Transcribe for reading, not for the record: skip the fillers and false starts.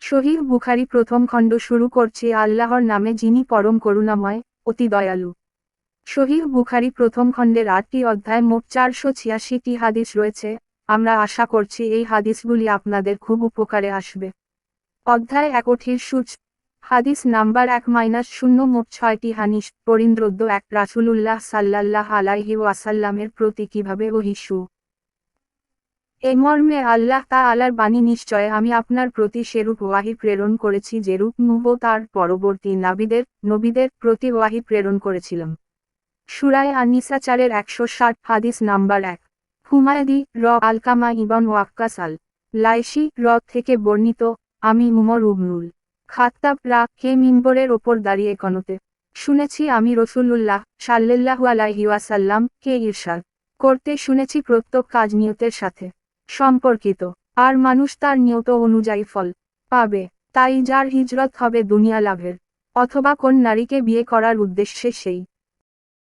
সহিহ বুখারী প্রথম খণ্ড শুরু করছি আল্লাহর নামে যিনি পরম করুণাময়, অতি দয়ালু। সহিহ বুখারী প্রথম খণ্ডের ৮টি অধ্যায় মোট ৪৮৬টি হাদিস রয়েছে। আমরা আশা করছি এই হাদিসগুলি আপনাদের খুব উপকারে আসবে। অধ্যায় ১ সূচ হাদিস নাম্বার ১-০ মোট ৬টি হানিস পরিন্দ্রদ্য ১ রাসূলুল্লাহ সাল্লাল্লাহু আলাইহি ওয়াসাল্লামের প্রতি কিভাবে ওহী এ মর্মে আল্লাহ তাআলার বাণী নিশ্চয় আমি আপনার প্রতি সেরূপ ওয়াহী প্রেরণ করেছি যেরূপ নূহ তার পরবর্তী নবীদের প্রতি ওয়াহী প্রেরণ করেছিলাম। সূরা আন-নিসা ১৬০ হাদিস নাম্বার ১ হুমায়দি আলকামা ইবন ওয়াক্কাস আল লাইশি থেকে বর্ণিত, আমি উমর ইবনুল খাত্তাব কে মিম্বরের ওপর দাঁড়িয়ে কনতে শুনেছি আমি রাসূলুল্লাহ সাল্লাল্লাহু আলাইহি ওয়াসাল্লাম কে ইরশাদ করতে শুনেছি প্রত্যেক কাজ নিয়তের সাথে সম্পর্কিত, আর মানুষ তার নিয়ত অনুযায়ী ফল পাবে। তাই যার হিজরত হবে দুনিয়া লাভের অথবা কোন নারীকে বিয়ে করার উদ্দেশ্যে সেই